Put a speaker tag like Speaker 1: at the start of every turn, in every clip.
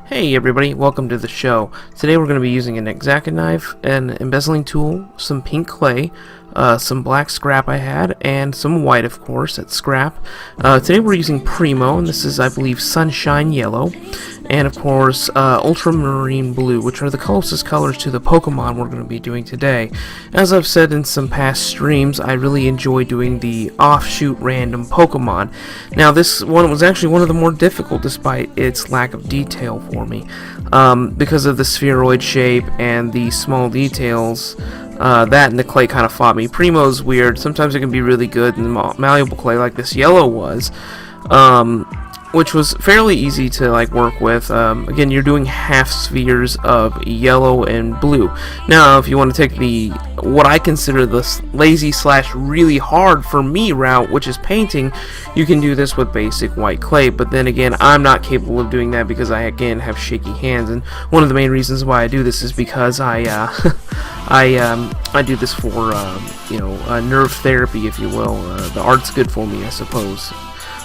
Speaker 1: Hey everybody, welcome to the show. Today we're going to be using an X-Acto knife, an embezzling tool, some pink clay, some black scrap I had, and some white, of course, that's scrap. Today we're using Primo, and this is, I believe, Sunshine Yellow, and of course, Ultramarine Blue, which are the closest colors to the Pokemon we're going to be doing today. As I've said in some past streams, I really enjoy doing the offshoot random Pokemon. Now, this one was actually one of the more difficult despite its lack of detail for me. Because of the spheroid shape and the small details, that and the clay kind of fought me. Primo's weird. Sometimes it can be really good in malleable clay like this yellow was, which was fairly easy to work with. Again, you're doing half spheres of yellow and blue. Now, if you want to take what I consider the lazy / really hard for me route, which is painting, you can do this with basic white clay. But then again, I'm not capable of doing that because I again have shaky hands, and one of the main reasons why I do this is because I do this for nerve therapy, if you will. The art's good for me, I suppose.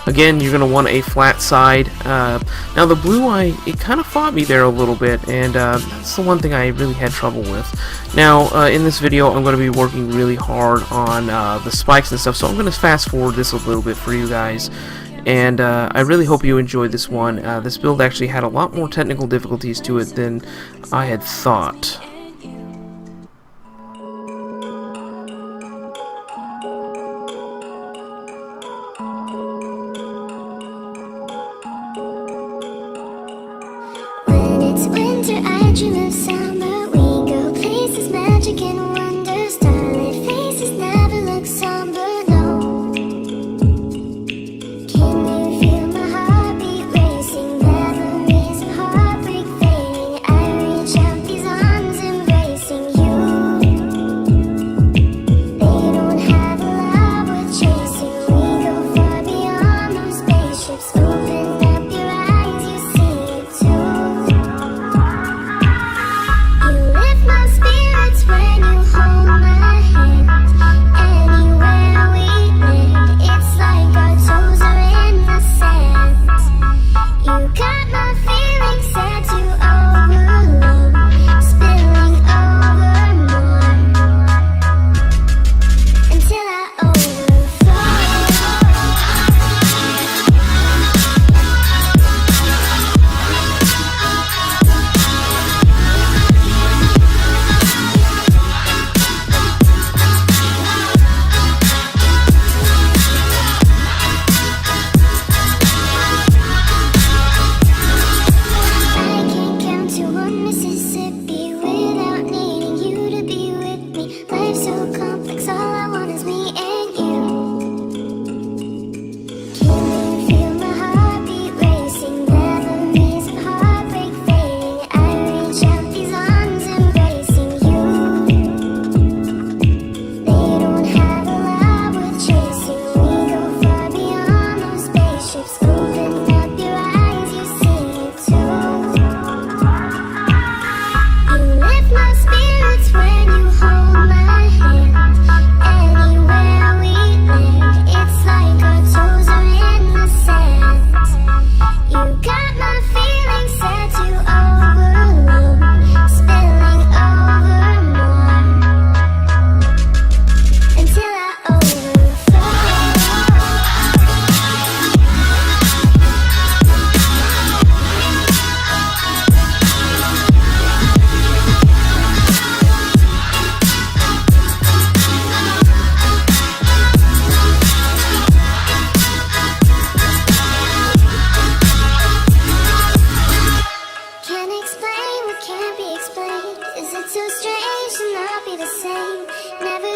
Speaker 1: Again, you're going to want a flat side. Now the blue, it kind of fought me there a little bit, and that's the one thing I really had trouble with. Now, in this video, I'm going to be working really hard on the spikes and stuff, so I'm going to fast forward this a little bit for you guys. And I really hope you enjoyed this one. This build actually had a lot more technical difficulties to it than I had thought.
Speaker 2: It's winter, I dream of summer. We go places, magic and wonder. Starlit faces never look somber, no. Can you feel my heartbeat racing? Memories of heartbreak fading. I reach out, these arms embracing you. They don't have a love worth chasing. We go far beyond those spaceships. Open up your eyes, you see it too.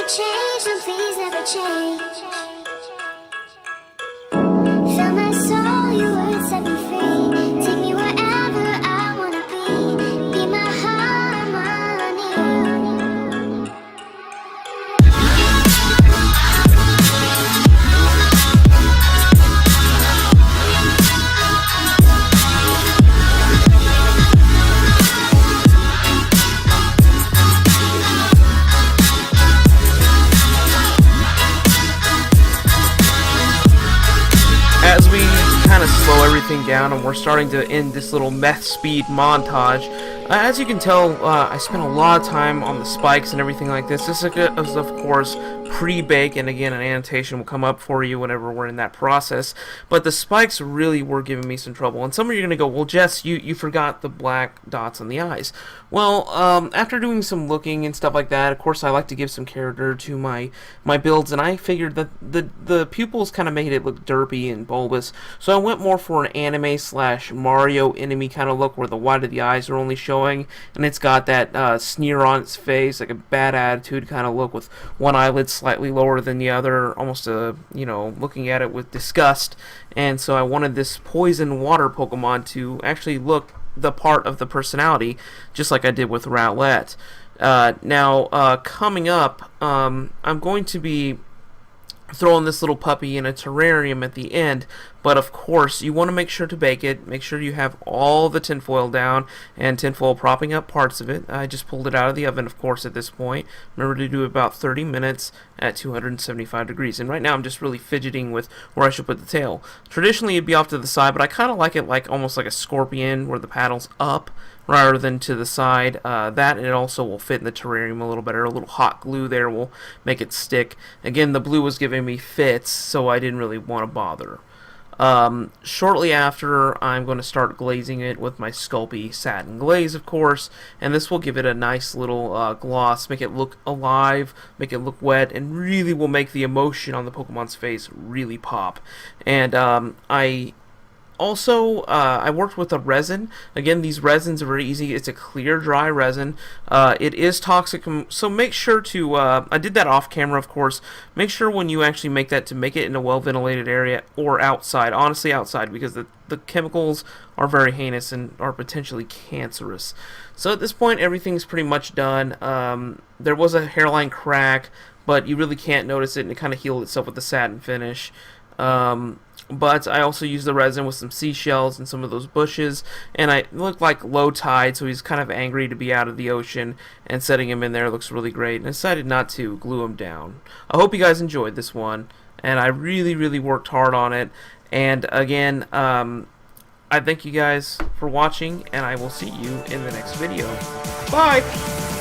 Speaker 2: Change, no please never change. Fill my soul, your words set me free. Take me wherever I wanna be. Be my harmony.
Speaker 1: down, and we're starting to end this little meth speed montage. As you can tell, I spent a lot of time on the spikes and everything like this. This is of course pre-bake, and again an annotation will come up for you whenever we're in that process. But the spikes really were giving me some trouble, and some of you are going to go, well Jess, you forgot the black dots on the eyes. Well, after doing some looking and stuff like that, of course I like to give some character to my builds, and I figured that the pupils kind of made it look derpy and bulbous, so I went more for an anime / Mario enemy kind of look, where the white of the eyes are only showing, and it's got that sneer on its face, like a bad attitude kind of look, with one eyelid slightly lower than the other, almost looking at it with disgust. And so I wanted this poison water Pokemon to actually look the part of the personality, just like I did with Rowlet. Now, coming up, I'm going to be throwing this little puppy in a terrarium at the end, but of course you want to make sure to bake it. Make sure you have all the tinfoil down, and tinfoil propping up parts of it. I just pulled it out of the oven, of course, at this point. Remember to do about 30 minutes at 275 degrees, and right now I'm just really fidgeting with where I should put the tail. Traditionally it'd be off to the side, but I kind of like it like almost like a scorpion, where the paddle's up rather than to the side. That, and it also will fit in the terrarium a little better. A little hot glue there will make it stick. Again, the blue was giving me fits, so I didn't really want to bother. Shortly after, I'm going to start glazing it with my Sculpey satin glaze, of course, and this will give it a nice little gloss, make it look alive, make it look wet, and really will make the emotion on the Pokemon's face really pop. And I worked with a resin. Again, these resins are very easy. It's a clear, dry resin. It is toxic, so make sure to, I did that off camera, of course. Make sure when you actually make that to make it in a well-ventilated area or outside. Honestly, outside, because the chemicals are very heinous and are potentially cancerous. So at this point, everything's pretty much done. There was a hairline crack, but you really can't notice it, and it kind of healed itself with the satin finish. But I also used the resin with some seashells and some of those bushes, and it looked like low tide, so he's kind of angry to be out of the ocean, and setting him in there looks really great, and I decided not to glue him down. I hope you guys enjoyed this one, and I really worked hard on it. And again, I thank you guys for watching, and I will see you in the next video. Bye!